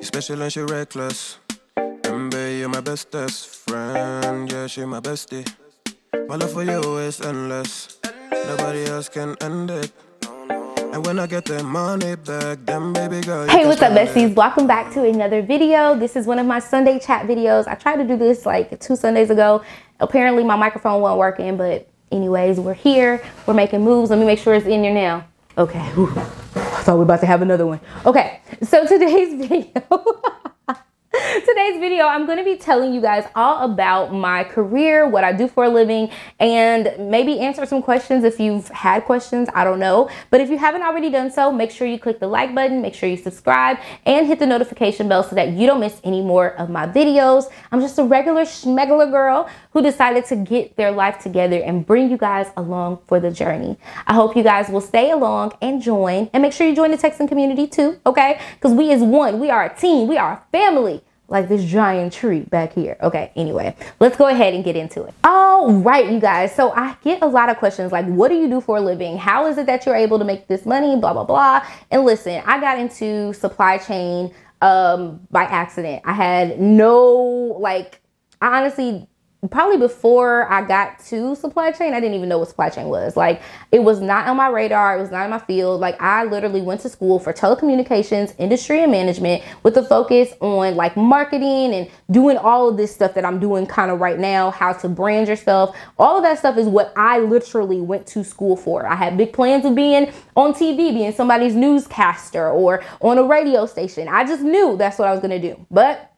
special and she reckless. Remember, you're my bestest friend. Yeah, she my bestie. My love for you is endless. Nobody else can end it. And when I get the money back, then baby girl. Hey, what's up, besties? Welcome back to another video. This is one of my Sunday chat videos. I tried to do this like 2 Sundays ago. Apparently my microphone wasn't working, but anyways, we're here. We're making moves. Let me make sure it's in there now. Okay. Whew. I thought we were about to have another one. Okay, so today's video, I'm going to be telling you guys all about my career, what I do for a living, and maybe answer some questions if you've had questions. I don't know. But if you haven't already done so, make sure you click the like button, make sure you subscribe, and hit the notification bell so that you don't miss any more of my videos. I'm just a regular schmegular girl who decided to get their life together and bring you guys along for the journey. I hope you guys will stay along and join, and make sure you join the texting community too, okay? Because we is one, we are a team, we are a family. Like this giant tree back here. Okay, anyway, let's go ahead and get into it. All right, you guys. So I get a lot of questions like, what do you do for a living? How is it that you're able to make this money? Blah, blah, blah. And listen, I got into supply chain by accident. I had no, like, I honestly, probably before I got to supply chain, I didn't even know what supply chain was. Like, it was not on my radar. It was not in my field. Like, I literally went to school for telecommunications, industry, and management with a focus on like marketing and doing all of this stuff that I'm doing kind of right now, how to brand yourself. All of that stuff is what I literally went to school for. I had big plans of being on TV, being somebody's newscaster or on a radio station. I just knew that's what I was going to do. But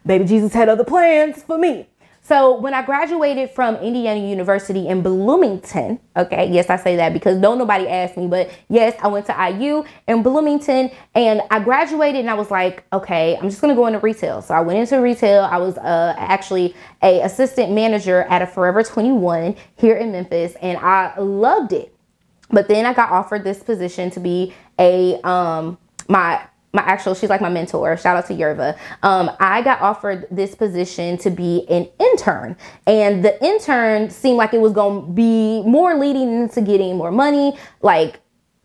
baby Jesus had other plans for me. So when I graduated from Indiana University in Bloomington, okay, yes, I say that because nobody asked me, but yes, I went to IU in Bloomington, and I graduated and I was like, okay, I'm just going to go into retail. So I went into retail. I was actually a assistant manager at a Forever 21 here in Memphis, and I loved it. But then I got offered this position to be a, she's like my mentor. Shout out to Yerva. I got offered this position to be an intern, and the intern seemed like it was going to be more leading into getting more money. Like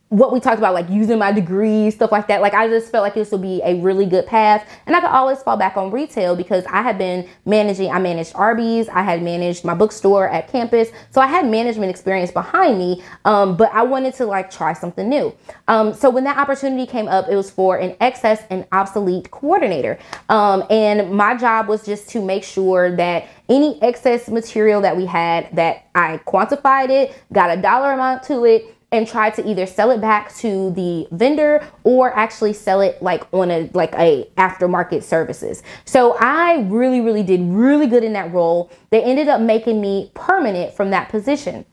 what we talked about, like using my degree, stuff like that. Like I just felt like this would be a really good path, and I could always fall back on retail because I had been managing, I managed Arby's, I had managed my bookstore at campus. So I had management experience behind me, but I wanted to like try something new. So when that opportunity came up, it was for an excess and obsolete coordinator. And my job was just to make sure that any excess material that we had, that I quantified it, got a dollar amount to it, and try to either sell it back to the vendor or actually sell it like on a aftermarket services. So I really did really good in that role. They ended up making me permanent from that position.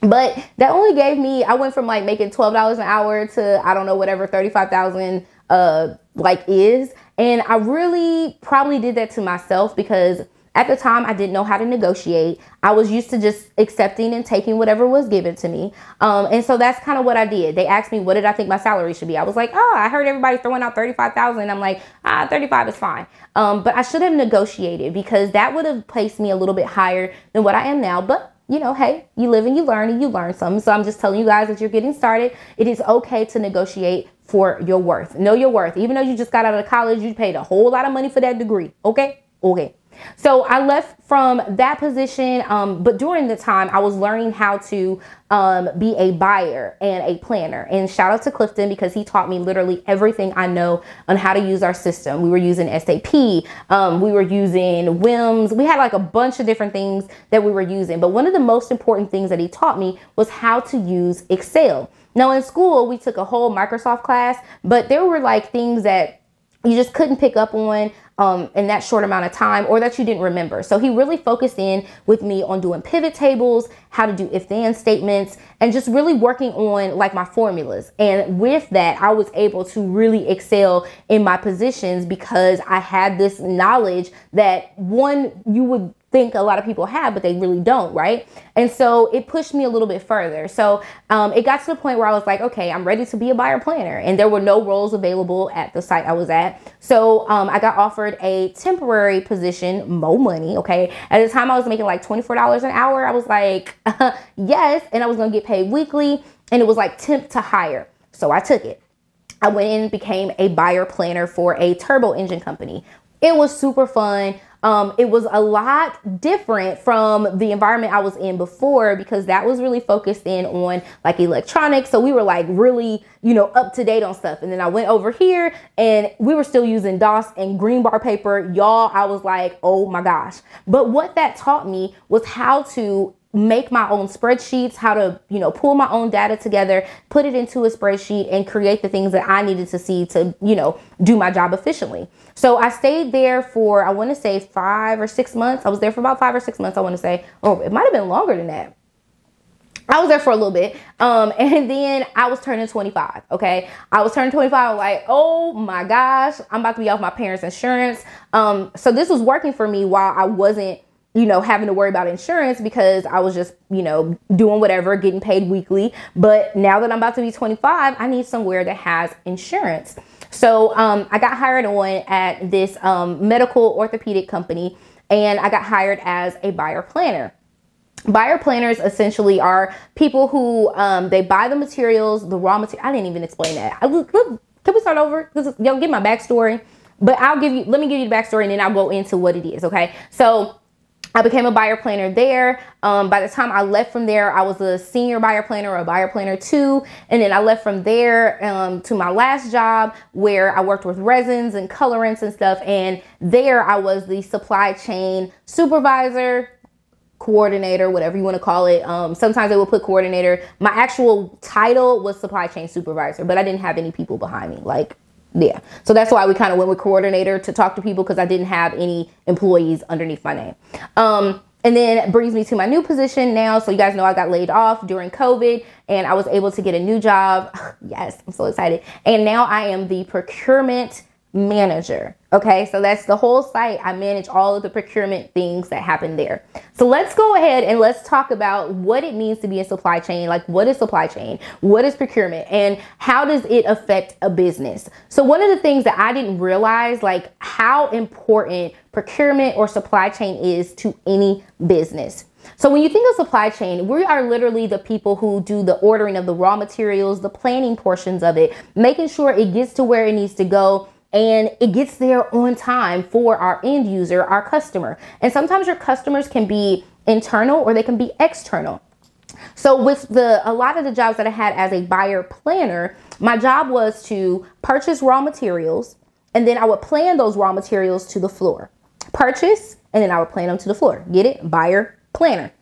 But that only gave me, I went from like making $12 an hour to, I don't know, whatever 35,000 like is. And I really probably did that to myself because at the time, I didn't know how to negotiate. I was used to just accepting and taking whatever was given to me. And so that's kind of what I did. They asked me, what did I think my salary should be? I was like, oh, I heard everybody throwing out 35,000. I'm like, 35 is fine. But I should have negotiated because that would have placed me a little bit higher than what I am now. But you know, hey, you live and you learn something. So I'm just telling you guys that you're getting started. It is okay to negotiate for your worth. Know your worth. Even though you just got out of college, you paid a whole lot of money for that degree. Okay. Okay. So I left from that position, but during the time I was learning how to be a buyer and a planner. And shout out to Clifton because he taught me literally everything I know on how to use our system. We were using SAP, we were using WIMS. We had like a bunch of different things that we were using. But one of the most important things that he taught me was how to use Excel. Now in school, we took a whole Microsoft class, but there were like things that you just couldn't pick up on in that short amount of time, or that you didn't remember. So he really focused in with me on doing pivot tables, how to do if-then statements, and just really working on like my formulas. And with that, I was able to really excel in my positions because I had this knowledge that you would think a lot of people have, but they really don't, right? And so it pushed me a little bit further. So it got to the point where I was like, okay, I'm ready to be a buyer planner. And there were no roles available at the site I was at. So I got offered a temporary position, more money, okay? At the time I was making like $24 an hour. I was like, yes. And I was gonna get paid weekly. And it was like temp to hire. So I took it. I went in and became a buyer planner for a turbo engine company. It was super fun. It was a lot different from the environment I was in before, because that was really focused in on like electronics. So we were like really, up to date on stuff. And then I went over here and we were still using DOS and green bar paper. Y'all, I was like, oh my gosh. But what that taught me was how to make my own spreadsheets, how to, pull my own data together, put it into a spreadsheet and create the things that I needed to see to, do my job efficiently. So I stayed there for, I want to say 5 or 6 months. I was there for about 5 or 6 months, I want to say. Oh, it might have been longer than that. I was there for a little bit. And then I was turning 25. Okay. I was turning 25. I was like, oh my gosh, I'm about to be off my parents' insurance. So this was working for me while I wasn't, having to worry about insurance, because I was just, doing whatever, getting paid weekly. But now that I'm about to be 25, I need somewhere that has insurance. So I got hired on at this medical orthopedic company, and I got hired as a buyer planner. Buyer planners essentially are people who they buy the materials, the raw material. I didn't even explain that. Can we start over? Y'all get my backstory, but let me give you the backstory and then I'll go into what it is. Okay. So I became a buyer planner there. By the time I left from there, I was a senior buyer planner or a buyer planner 2. And then I left from there to my last job, where I worked with resins and colorants and stuff. And there I was the supply chain supervisor, coordinator, whatever you want to call it. Sometimes they will put coordinator. My actual title was supply chain supervisor, but I didn't have any people behind me. Yeah. So that's why we kind of went with coordinator, to talk to people, because I didn't have any employees underneath my name. And then it brings me to my new position now. So you guys know I got laid off during COVID and I was able to get a new job. Yes, I'm so excited. And now I am the procurement manager. Okay, so that's the whole site. I manage all of the procurement things that happen there. So let's go ahead and let's talk about what it means to be in supply chain. Like, what is supply chain? What is procurement? And how does it affect a business? So one of the things that I didn't realize, like how important procurement or supply chain is to any business. So when you think of supply chain, we are literally the people who do the ordering of the raw materials, the planning portions of it, making sure it gets to where it needs to go, and it gets there on time for our end user, our customer. And sometimes your customers can be internal or they can be external. So with a lot of the jobs that I had as a buyer planner, my job was to purchase raw materials, and then I would plan those raw materials to the floor. Purchase, and then I would plan them to the floor. Get it? Buyer planner.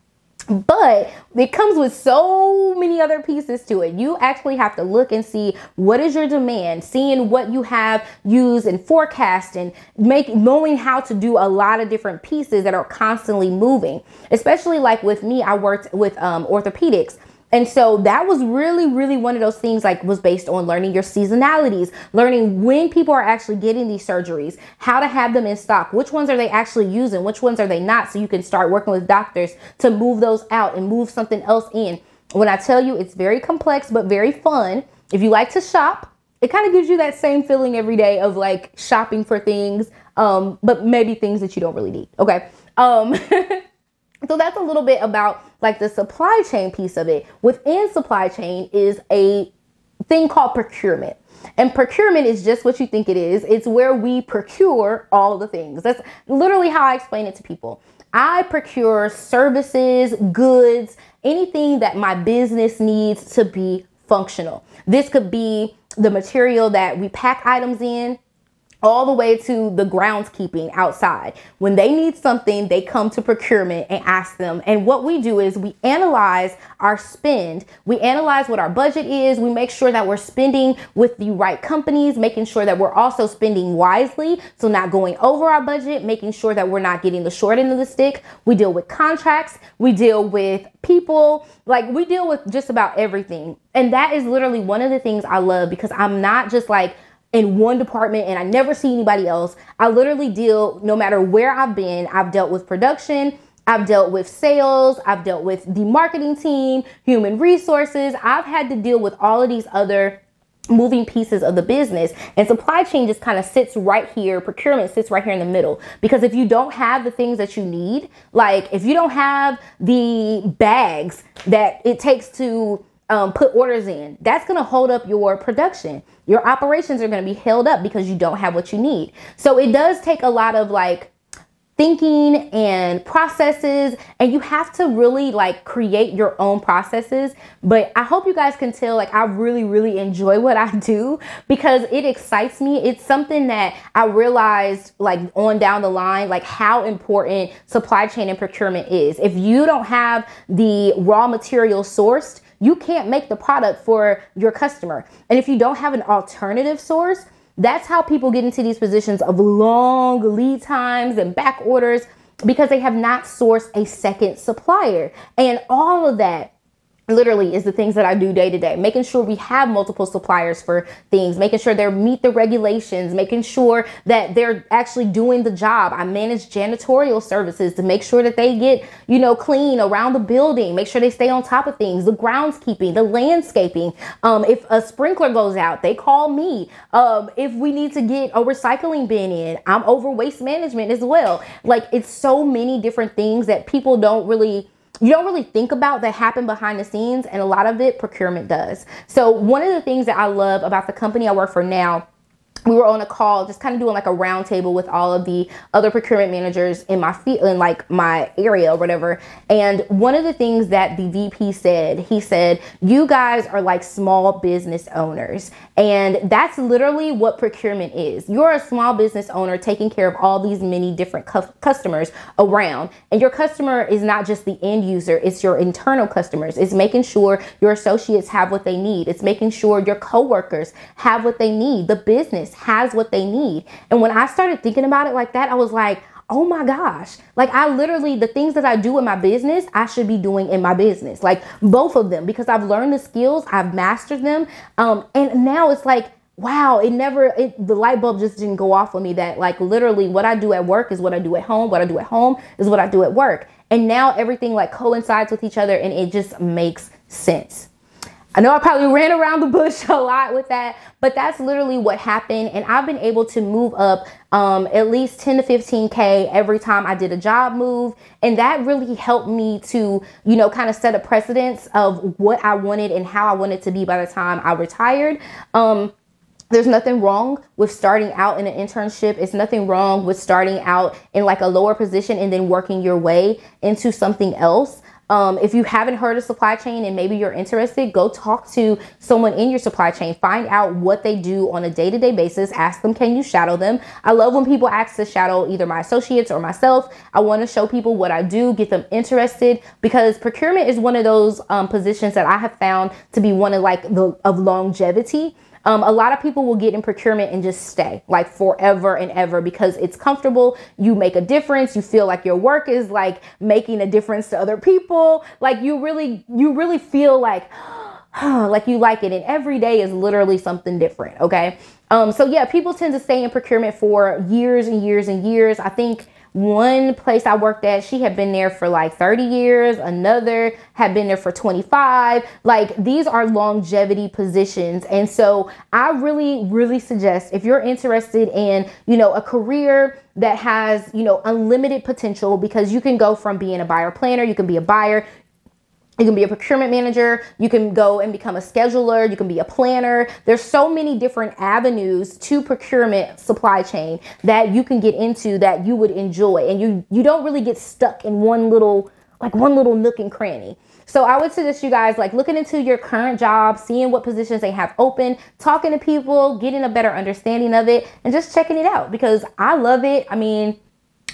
But it comes with so many other pieces to it. You actually have to look and see what is your demand, seeing what you have used and forecast, and knowing how to do a lot of different pieces that are constantly moving. Especially like with me, I worked with orthopedics. And so that was really, really one of those things, like, was based on learning your seasonalities, learning when people are actually getting these surgeries, how to have them in stock, which ones are they actually using, which ones are they not, so you can start working with doctors to move those out and move something else in. When I tell you, it's very complex, but very fun. If you like to shop, it kind of gives you that same feeling every day of like shopping for things, but maybe things that you don't really need. Okay. So that's a little bit about like the supply chain piece of it. Within supply chain is a thing called procurement. And procurement is just what you think it is. It's where we procure all of the things. That's literally how I explain it to people. I procure services, goods, anything that my business needs to be functional. This could be the material that we pack items in, all the way to the groundskeeping outside. When they need something, they come to procurement and ask them. And what we do is we analyze our spend. We analyze what our budget is. We make sure that we're spending with the right companies, making sure that we're also spending wisely. So not going over our budget, making sure that we're not getting the short end of the stick. We deal with contracts. We deal with people. Like, we deal with just about everything. And that is literally one of the things I love, because I'm not just like in one department and I never see anybody else. I literally deal, no matter where I've been, I've dealt with production, I've dealt with sales, I've dealt with the marketing team, human resources. I've had to deal with all of these other moving pieces of the business, and supply chain just kind of sits right here. Procurement sits right here in the middle, because if you don't have the things that you need, like if you don't have the bags that it takes to put orders in, that's going to hold up your production. your operations are going to be held up because you don't have what you need. So it does take a lot of like thinking and processes, and you have to really like create your own processes. But I hope you guys can tell, like, I really enjoy what I do because it excites me. It's something that I realized like on down the line, like how important supply chain and procurement is. If you don't have the raw material sourced, you can't make the product for your customer. And if you don't have an alternative source, that's how people get into these positions of long lead times and back orders, because they have not sourced a second supplier. And all of that literally is the things that I do day to day, making sure we have multiple suppliers for things, making sure they meet the regulations, making sure that they're actually doing the job. I manage janitorial services to make sure that they get, clean around the building, make sure they stay on top of things, the groundskeeping, the landscaping. If a sprinkler goes out, they call me. If we need to get a recycling bin in, I'm over waste management as well. Like, it's so many different things that people you don't really think about that happen behind the scenes, and a lot of it procurement does. So one of the things that I love about the company I work for now, we were on a call just kind of doing like a round table with all of the other procurement managers in my field, in like my area or whatever. And one of the things that the VP said, he said, you guys are like small business owners. And that's literally what procurement is. You're a small business owner taking care of all these many different customers around. And your customer is not just the end user, it's your internal customers. It's making sure your associates have what they need. It's making sure your coworkers have what they need. The business has what they need. And when I started thinking about it like that, I was like, oh my gosh, like I literally, the things that I do in my business, I should be doing in my business, like both of them, because I've learned the skills, I've mastered them. And now it's like, wow, the light bulb just didn't go off on me that like literally what I do at work is what I do at home. What I do at home is what I do at work. And now everything like coincides with each other, and it just makes sense. I know I probably ran around the bush a lot with that, but that's literally what happened. And I've been able to move up at least 10 to 15K every time I did a job move. And that really helped me to, kind of set a precedence of what I wanted and how I wanted to be by the time I retired. There's nothing wrong with starting out in an internship. It's nothing wrong with starting out in like a lower position and then working your way into something else. If you haven't heard of supply chain and maybe you're interested, go talk to someone in your supply chain. Find out what they do on a day-to-day basis. Ask them, can you shadow them? I love when people ask to shadow either my associates or myself. I want to show people what I do, get them interested, because procurement is one of those positions that I have found to be one of of longevity. A lot of people will get in procurement and just stay like forever and ever because it's comfortable. You make a difference. You feel like your work is like making a difference to other people. Like you really feel like, like you like it. And every day is literally something different. Okay. So yeah, people tend to stay in procurement for years and years and years. I think one place I worked at, she had been there for like 30 years. Another had been there for 25. Like these are longevity positions. And so I really suggest, if you're interested in, a career that has, unlimited potential, because you can go from being a buyer planner, you can be a buyer, you can be a procurement manager, you can go and become a scheduler, you can be a planner. There's so many different avenues to procurement supply chain that you can get into that you would enjoy. And you don't really get stuck in one little nook and cranny. So I would suggest you guys looking into your current job, seeing what positions they have open, talking to people, getting a better understanding of it, and just checking it out, because I love it. I mean,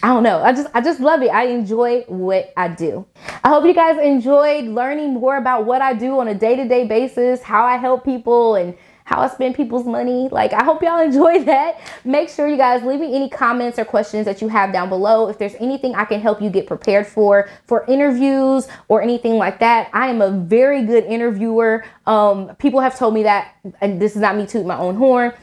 I don't know. I just love it. I enjoy what I do. I hope you guys enjoyed learning more about what I do on a day-to-day basis, how I help people, and how I spend people's money. I hope y'all enjoyed that. Make sure you guys leave me any comments or questions that you have down below. If there's anything I can help you get prepared for interviews or anything like that. I am a very good interviewer. People have told me that, and this is not me tooting my own horn.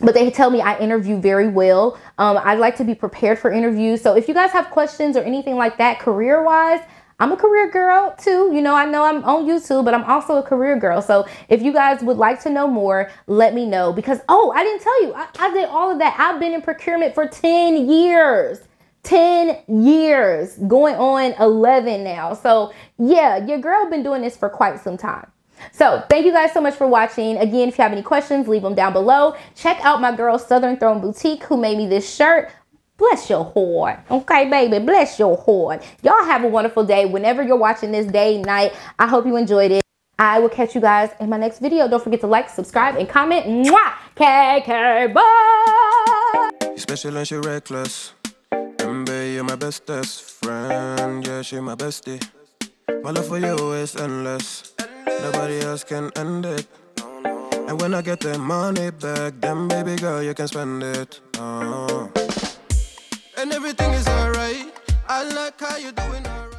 But they tell me I interview very well. I like to be prepared for interviews. So if you guys have questions or anything like that career-wise, I'm a career girl too. I know I'm on YouTube, but I'm also a career girl. So if you guys would like to know more, let me know. Because, I didn't tell you, I did all of that. I've been in procurement for 10 years. 10 years, going on 11 now. So yeah, your girl been doing this for quite some time. So thank you guys so much for watching. Again, if you have any questions, leave them down below. Check out my girl Southern Throne Boutique, who made me this shirt. Bless your heart. Okay, baby, bless your heart. Y'all have a wonderful day whenever you're watching this, day, night. I hope you enjoyed it. I will catch you guys in my next video. Don't forget to like, subscribe, and comment. Mwah! KK, bye! You're special and she reckless. Remember, you're my bestest friend. Yeah, she my bestie. My love for you is endless. Nobody else can end it. And when I get the money back, then baby girl, you can spend it. And everything is alright. I like how you're doing alright.